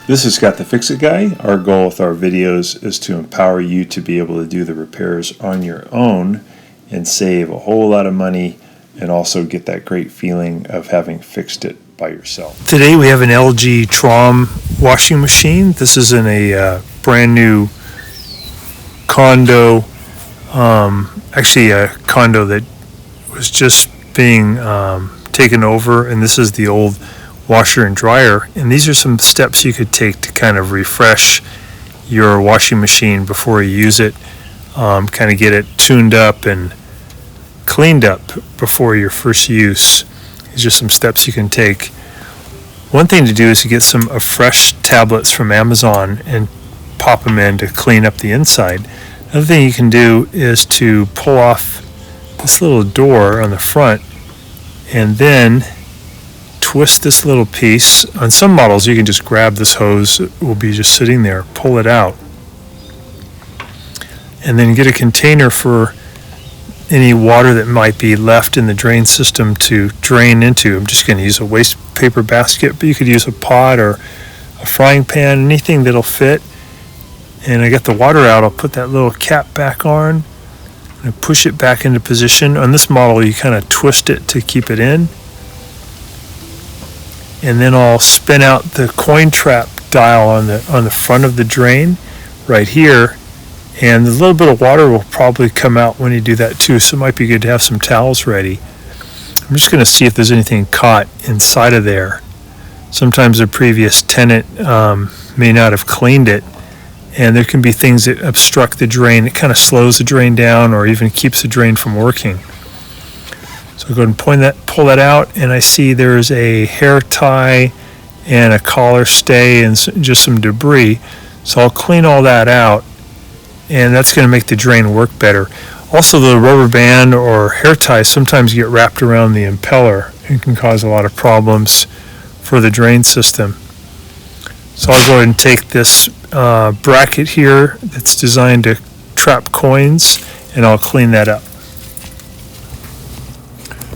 This is Scott the Fix-It Guy. Our goal with our videos is to empower you to be able to do the repairs on your own and save a whole lot of money and also get that great feeling of having fixed it by yourself. Today we have an LG Trom washing machine. This is in a brand new condo, actually a condo that was just being taken over, and this is the old washer and dryer, and these are some steps you could take to kind of refresh your washing machine before you use it, kind of get it tuned up and cleaned up before your first use. These are some steps you can take. One thing to do is to get some fresh tablets from Amazon and pop them in to clean up the inside. Another thing you can do is to pull off this little door on the front and then twist this little piece. On some models you can just grab this hose, it will be just sitting there, pull it out, and then get a container for any water that might be left in the drain system to drain into. I'm just going to use a waste paper basket, but you could use a pot or a frying pan, anything that'll fit. And I got the water out, I'll put that little cap back on and push it back into position. On this model you kind of twist it to keep it in. And then I'll spin out the coin trap dial on the front of the drain right here, and a little bit of water will probably come out when you do that too, so it might be good to have some towels ready. I'm just going to see if there's anything caught inside of there. Sometimes the previous tenant may not have cleaned it, and there can be things that obstruct the drain. It kind of slows the drain down or even keeps the drain from working. So I'll go ahead and pull that out, and I see there's a hair tie and a collar stay and just some debris. So I'll clean all that out, and that's going to make the drain work better. Also, the rubber band or hair ties sometimes get wrapped around the impeller and can cause a lot of problems for the drain system. So I'll go ahead and take this bracket here that's designed to trap coins, and I'll clean that up.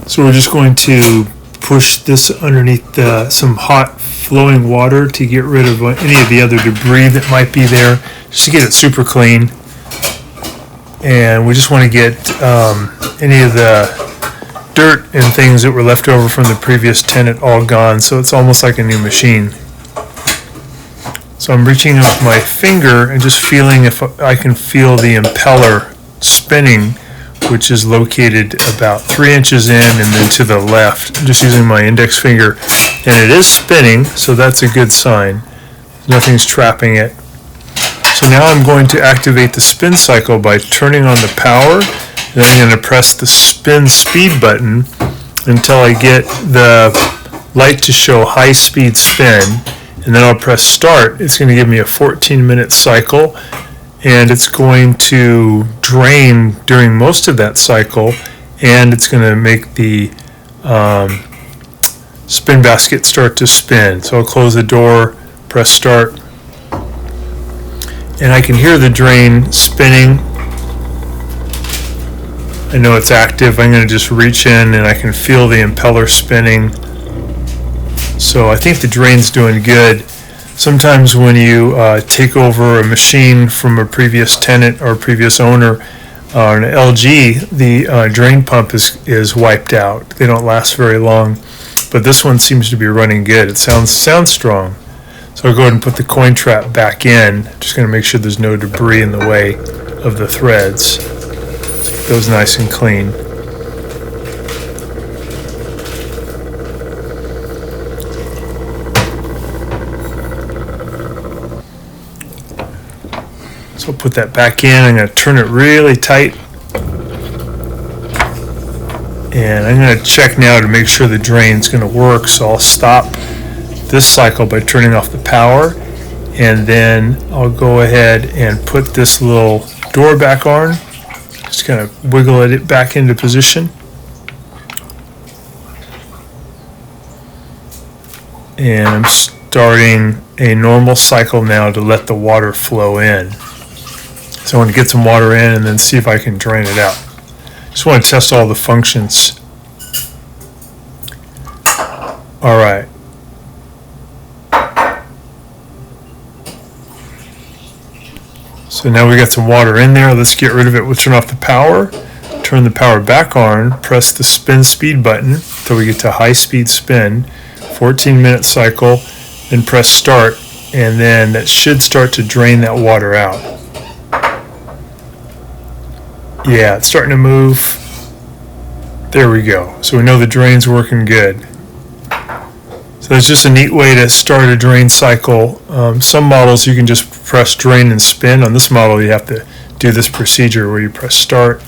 So we're just going to push this underneath some hot flowing water to get rid of any of the other debris that might be there, just to get it super clean. And we just want to get any of the dirt and things that were left over from the previous tenant all gone, so it's almost like a new machine. So I'm reaching up my finger and just feeling if I can feel the impeller spinning, which is located about 3 inches in and then to the left. I'm just using my index finger, and it is spinning, so that's a good sign. Nothing's trapping it. So now I'm going to activate the spin cycle by turning on the power, and then I'm going to press the spin speed button until I get the light to show high speed spin, and then I'll press start. It's going to give me a 14-minute cycle, and it's going to drain during most of that cycle, and it's going to make the spin basket start to spin. So I'll close the door, press start, and I can hear the drain spinning. I know it's active. I'm going to just reach in and I can feel the impeller spinning. So I think the drain's doing good. Sometimes when you take over a machine from a previous tenant or previous owner, an LG, the drain pump is wiped out. They don't last very long, but this one seems to be running good. It sounds strong. So I'll go ahead and put the coin trap back in. Just going to make sure there's no debris in the way of the threads. Keep those nice and clean. So I'll put that back in. I'm going to turn it really tight. And I'm going to check now to make sure the drain's going to work. So I'll stop this cycle by turning off the power, and then I'll go ahead and put this little door back on. Just kind of wiggle it back into position. And I'm starting a normal cycle now to let the water flow in. So I want to get some water in and then see if I can drain it out. Just want to test all the functions. All right. So now we got some water in there. Let's get rid of it. We'll turn off the power, turn the power back on, press the spin speed button until we get to high speed spin, 14-minute cycle, then press start, and then that should start to drain that water out. Yeah, it's starting to move. There we go. So we know the drain's working good. So it's just a neat way to start a drain cycle. Some models you can just press drain and spin. On this model you have to do this procedure where you press start,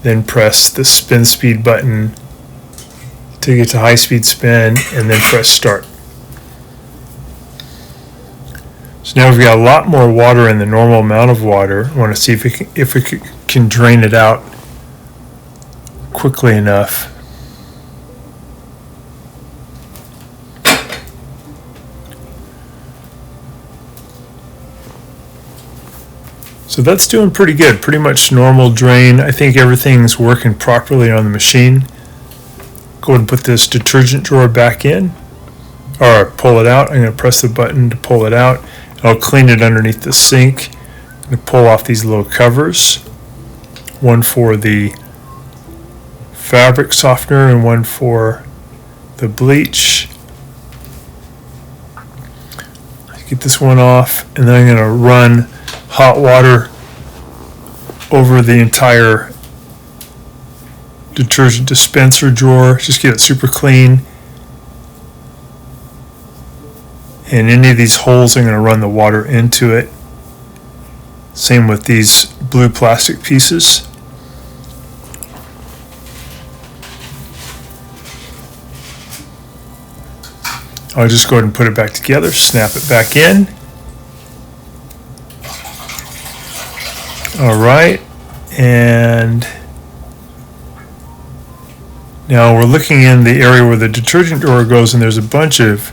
then press the spin speed button to get to high speed spin, and then press start. So now we've got a lot more water in the normal amount of water. I want to see if we can drain it out quickly enough. So that's doing pretty good, pretty much normal drain. I think everything's working properly on the machine. Go ahead and put this detergent drawer back in, or pull it out. I'm going to press the button to pull it out. I'll clean it underneath the sink. I'm going to pull off these little covers, one for the fabric softener and one for the bleach. Get this one off, and then I'm going to run hot water over the entire detergent dispenser drawer. Just get it super clean. And any of these holes, I'm going to run the water into it. Same with these blue plastic pieces. I'll just go ahead and put it back together, snap it back in. All right, and now we're looking in the area where the detergent drawer goes, and there's a bunch of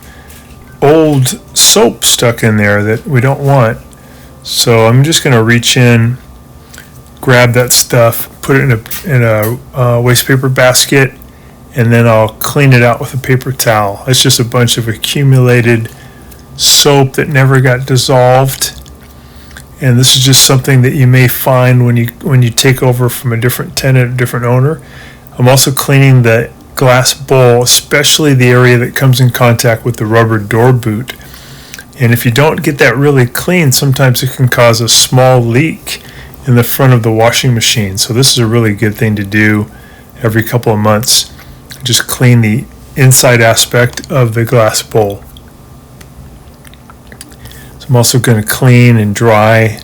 old soap stuck in there that we don't want. So I'm just going to reach in, grab that stuff, put it in a waste paper basket, and then I'll clean it out with a paper towel. It's just a bunch of accumulated soap that never got dissolved. And this is just something that you may find when you take over from a different tenant, a different owner. I'm also cleaning the glass bowl, especially the area that comes in contact with the rubber door boot. And if you don't get that really clean, sometimes it can cause a small leak in the front of the washing machine. So this is a really good thing to do every couple of months. Just clean the inside aspect of the glass bowl. I'm also going to clean and dry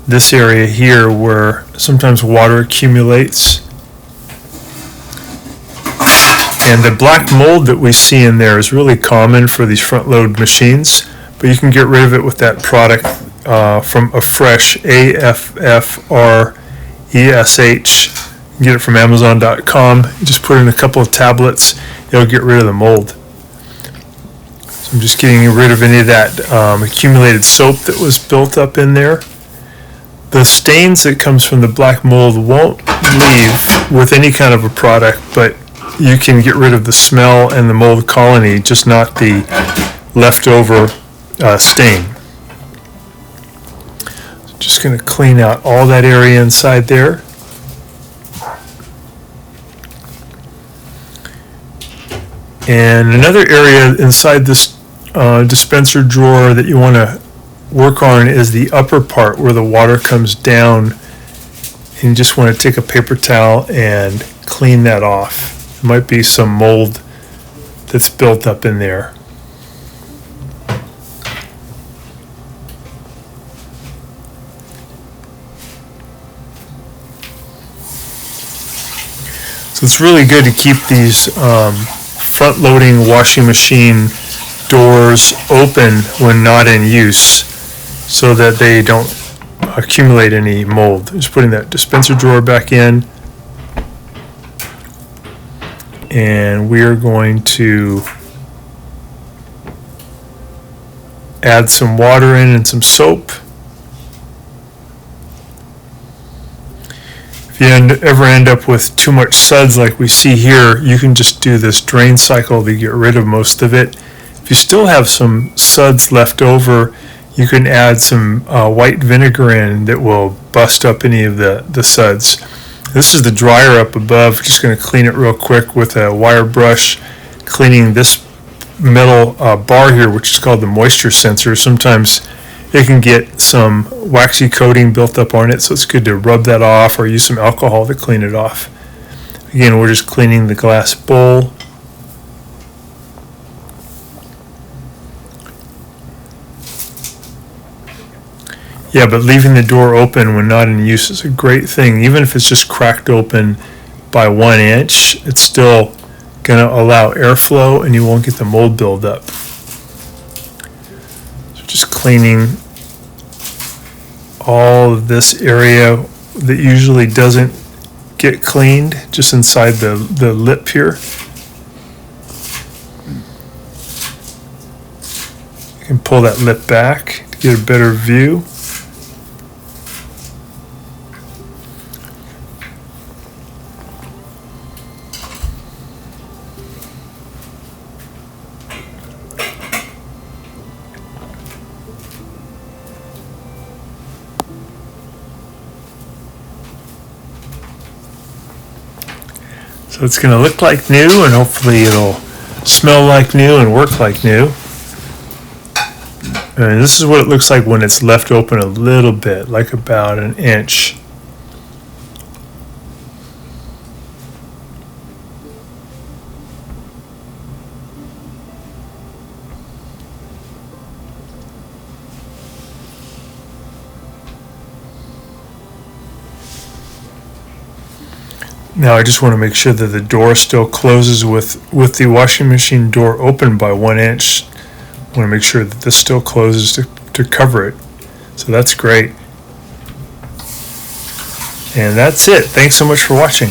this area here where sometimes water accumulates. And the black mold that we see in there is really common for these front load machines, but you can get rid of it with that product from Afresh, AFFRESH. You can get it from Amazon.com. You just put in a couple of tablets, it'll get rid of the mold. I'm just getting rid of any of that accumulated soap that was built up in there. The stains that comes from the black mold won't leave with any kind of a product, but you can get rid of the smell and the mold colony, just not the leftover stain. So just going to clean out all that area inside there. And another area inside this dispenser drawer that you want to work on is the upper part where the water comes down, and you just want to take a paper towel and clean that off. There might be some mold that's built up in there. So it's really good to keep these front-loading washing machine doors open when not in use so that they don't accumulate any mold. Just putting that dispenser drawer back in, and we're going to add some water in and some soap. If you ever end up with too much suds like we see here, you can just do this drain cycle to get rid of most of it. If you still have some suds left over, You can add some white vinegar in that will bust up any of the suds. This is the dryer up above. Just going to clean it real quick with a wire brush, cleaning this metal bar here, which is called the moisture sensor. Sometimes it can get some waxy coating built up on it, so it's good to rub that off or use some alcohol to clean it off. Again, we're just cleaning the glass bowl. Yeah, but leaving the door open when not in use is a great thing. Even if it's just cracked open by 1 inch, it's still going to allow airflow and you won't get the mold buildup. So just cleaning all of this area that usually doesn't get cleaned, just inside the lip here. You can pull that lip back to get a better view. So it's going to look like new, and hopefully it'll smell like new and work like new. And this is what it looks like when it's left open a little bit, like about 1 inch. Now I just want to make sure that the door still closes with the washing machine door open by 1 inch. I want to make sure that this still closes to cover it. So that's great. And that's it. Thanks so much for watching.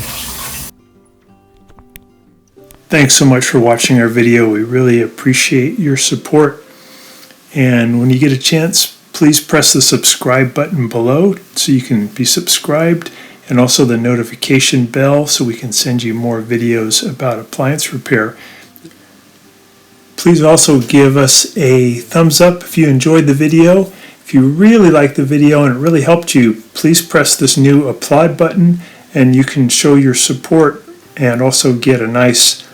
Thanks so much for watching our video. We really appreciate your support. And when you get a chance, please press the subscribe button below so you can be subscribed, and also the notification bell so we can send you more videos about appliance repair. Please also give us a thumbs up if you enjoyed the video. If you really liked the video and it really helped you, please press this new applaud button and you can show your support and also get a nice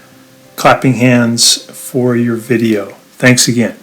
clapping hands for your video. Thanks again.